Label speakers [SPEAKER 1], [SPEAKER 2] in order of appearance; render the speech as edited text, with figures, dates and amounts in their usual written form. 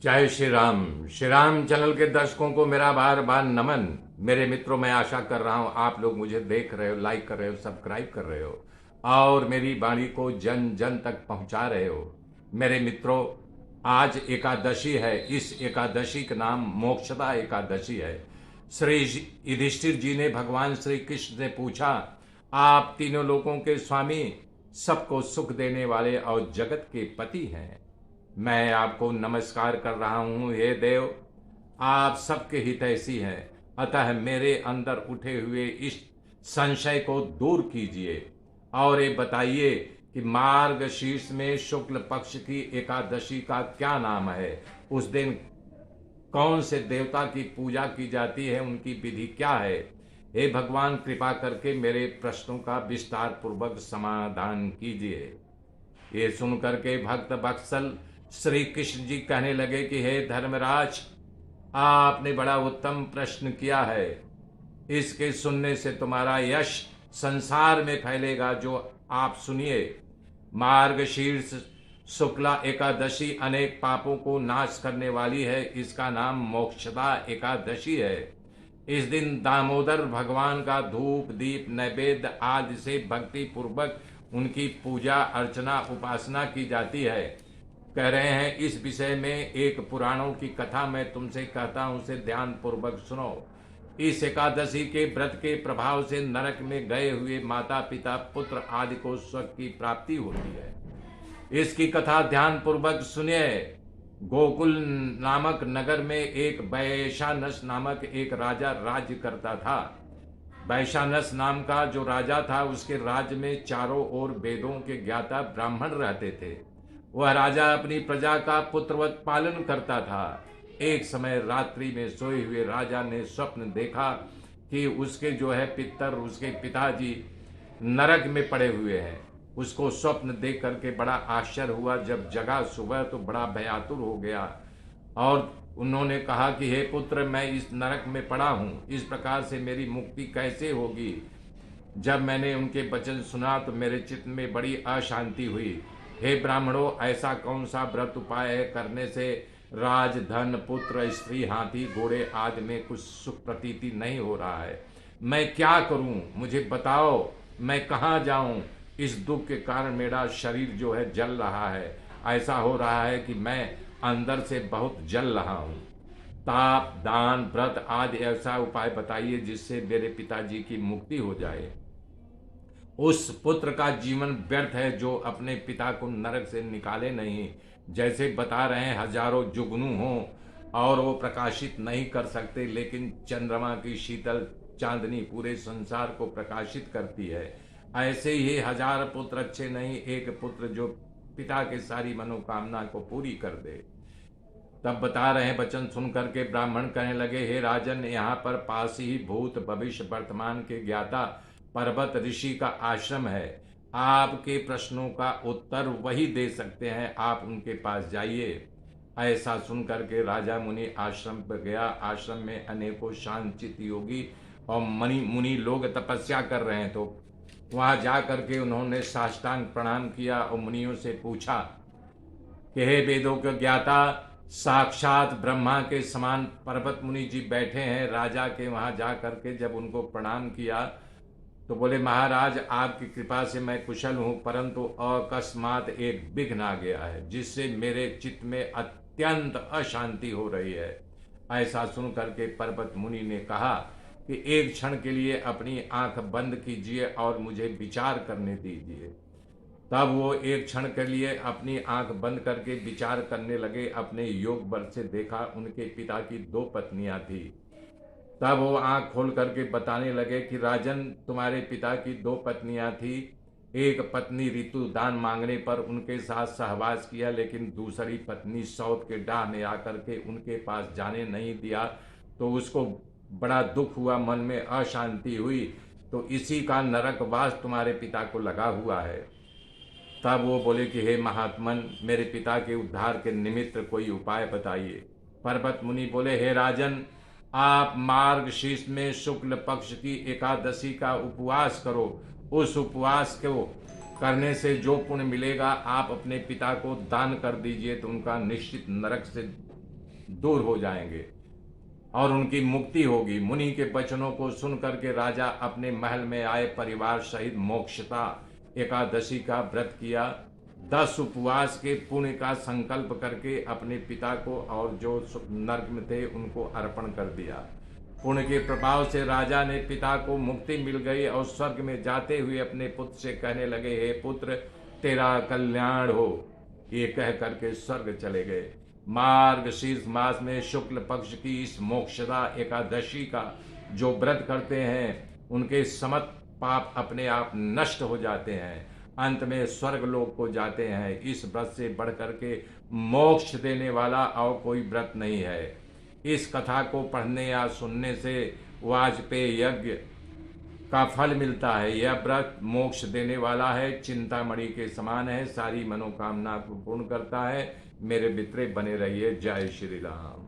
[SPEAKER 1] जय श्री राम चैनल के दर्शकों को मेरा बार बार नमन। मेरे मित्रों, मैं आशा कर रहा हूं आप लोग मुझे देख रहे हो, लाइक कर रहे हो, सब्सक्राइब कर रहे हो और मेरी वाणी को जन जन तक पहुंचा रहे हो। मेरे मित्रों, आज एकादशी है। इस एकादशी का नाम मोक्षदा एकादशी है। श्री युधिष्ठिर जी ने भगवान श्री कृष्ण से पूछा, आप तीनों लोगों के स्वामी, सबको सुख देने वाले और जगत के पति हैं। मैं आपको नमस्कार कर रहा हूँ। हे देव, आप सबके हितैषी हैं, अतः मेरे अंदर उठे हुए इस संशय को दूर कीजिए और ये बताइए कि मार्ग शीर्ष में शुक्ल पक्ष की एकादशी का क्या नाम है। उस दिन कौन से देवता की पूजा की जाती है, उनकी विधि क्या है। हे भगवान, कृपा करके मेरे प्रश्नों का विस्तार पूर्वक समाधान कीजिए। ये सुनकर के भक्त वत्सल श्री कृष्ण जी कहने लगे कि हे धर्मराज, आपने बड़ा उत्तम प्रश्न किया है। इसके सुनने से तुम्हारा यश संसार में फैलेगा। जो आप सुनिए, मार्गशीर्ष शुक्ला एकादशी अनेक पापों को नाश करने वाली है। इसका नाम मोक्षदा एकादशी है। इस दिन दामोदर भगवान का धूप दीप नैवेद्य आदि से भक्ति पूर्वक उनकी पूजा अर्चना उपासना की जाती है। कह रहे हैं इस विषय में एक पुराणों की कथा मैं तुमसे कहता हूं, उसे ध्यान पूर्वक सुनो। इस एकादशी के व्रत के प्रभाव से नरक में गए हुए माता पिता पुत्र आदि को स्वर्ग की प्राप्ति होती है। इसकी कथा ध्यान पूर्वक सुनिए। गोकुल नामक नगर में एक वैशानस नामक एक राजा राज्य करता था। वैशानस नाम का जो राजा था, उसके राज्य में चारों ओर वेदों के ज्ञाता ब्राह्मण रहते थे। वह राजा अपनी प्रजा का पुत्रवत पालन करता था। एक समय रात्रि में सोए हुए राजा ने स्वप्न देखा कि उसके उसके पिताजी नरक में पड़े हुए हैं। उसको स्वप्न देख करके बड़ा आश्चर्य हुआ। जब जगा सुबह तो बड़ा भयातुर हो गया और उन्होंने कहा कि हे पुत्र, मैं इस नरक में पड़ा हूँ, इस प्रकार से मेरी मुक्ति कैसे होगी। जब मैंने उनके वचन सुना तो मेरे चित्त में बड़ी अशांति हुई। हे ब्राह्मणों, ऐसा कौन सा व्रत उपाय है करने से राज धन पुत्र स्त्री हाथी घोड़े आदि में कुछ सुख प्रतीति नहीं हो रहा है। मैं क्या करूं, मुझे बताओ, मैं कहाँ जाऊं। इस दुख के कारण मेरा शरीर जल रहा है। ऐसा हो रहा है कि मैं अंदर से बहुत जल रहा हूं। ताप दान व्रत आदि ऐसा उपाय बताइए जिससे मेरे पिताजी की मुक्ति हो जाए। उस पुत्र का जीवन व्यर्थ है जो अपने पिता को नरक से निकाले नहीं। जैसे बता रहे हैं, हजारों जुगनू हों और वो प्रकाशित नहीं कर सकते, लेकिन चंद्रमा की शीतल चांदनी पूरे संसार को प्रकाशित करती है। ऐसे ही हजार पुत्र अच्छे नहीं, एक पुत्र जो पिता के सारी मनोकामना को पूरी कर दे। तब बता रहे हैं, वचन सुन करके ब्राह्मण कहने लगे, हे राजन, यहाँ पर पास ही भूत भविष्य वर्तमान के ज्ञाता पर्वत ऋषि का आश्रम है। आपके प्रश्नों का उत्तर वही दे सकते हैं, आप उनके पास जाइए। ऐसा सुन करके राजा मुनि आश्रम पर गया। आश्रम में अनेकों शांतचित्त योगी और मुनि लोग तपस्या कर रहे हैं। तो वहां जा करके उन्होंने साष्टांग प्रणाम किया और मुनियों से पूछा कि हे वेदों के ज्ञाता, साक्षात ब्रह्मा के समान पर्वत मुनि जी बैठे हैं। राजा के वहां जा करके जब उनको प्रणाम किया तो बोले, महाराज, आपकी कृपा से मैं कुशल हूं, परंतु अकस्मात एक विघ्न आ गया है जिससे मेरे चित्त में अत्यंत अशांति हो रही है। ऐसा सुन करके पर्वत मुनि ने कहा कि एक क्षण के लिए अपनी आंख बंद कीजिए और मुझे विचार करने दीजिए। तब वो एक क्षण के लिए अपनी आंख बंद करके विचार करने लगे। अपने योग बल से देखा उनके पिता की 2 पत्नियां थी। तब वो आंख खोल करके बताने लगे कि राजन, तुम्हारे पिता की 2 पत्नियां थी। एक पत्नी ऋतु दान मांगने पर उनके साथ सहवास किया, लेकिन दूसरी पत्नी सौत के डाह ने आकर के उनके पास जाने नहीं दिया। तो उसको बड़ा दुख हुआ, मन में अशांति हुई। तो इसी का नरकवास तुम्हारे पिता को लगा हुआ है। तब वो बोले कि हे महात्मन, मेरे पिता के उद्धार के निमित्त कोई उपाय बताइए। पर्वत मुनि बोले, हे राजन, आप मार्गशीर्ष में शुक्ल पक्ष की एकादशी का उपवास करो। उस उपवास को करने से जो पुण्य मिलेगा आप अपने पिता को दान कर दीजिए, तो उनका निश्चित नरक से दूर हो जाएंगे और उनकी मुक्ति होगी। मुनि के वचनों को सुन करके राजा अपने महल में आए, परिवार सहित मोक्षता एकादशी का व्रत किया। 10 उपवास के पुण्य का संकल्प करके अपने पिता को और जो नरक में थे उनको अर्पण कर दिया। पुण्य के प्रभाव से राजा ने पिता को मुक्ति मिल गई और स्वर्ग में जाते हुए अपने पुत्र से कहने लगे, हे पुत्र तेरा कल्याण हो। ये कह करके स्वर्ग चले गए। मार्गशीर्ष मास में शुक्ल पक्ष की इस मोक्षदा एकादशी का जो व्रत करते हैं उनके समस्त पाप अपने आप नष्ट हो जाते हैं, अंत में स्वर्ग लोक को जाते हैं। इस व्रत से बढ़ करके मोक्ष देने वाला और कोई व्रत नहीं है। इस कथा को पढ़ने या सुनने से वाजपेयी यज्ञ का फल मिलता है। यह व्रत मोक्ष देने वाला है, चिंतामणि के समान है, सारी मनोकामना को पूर्ण करता है। मेरे मित्र बने रहिए। जय श्री राम।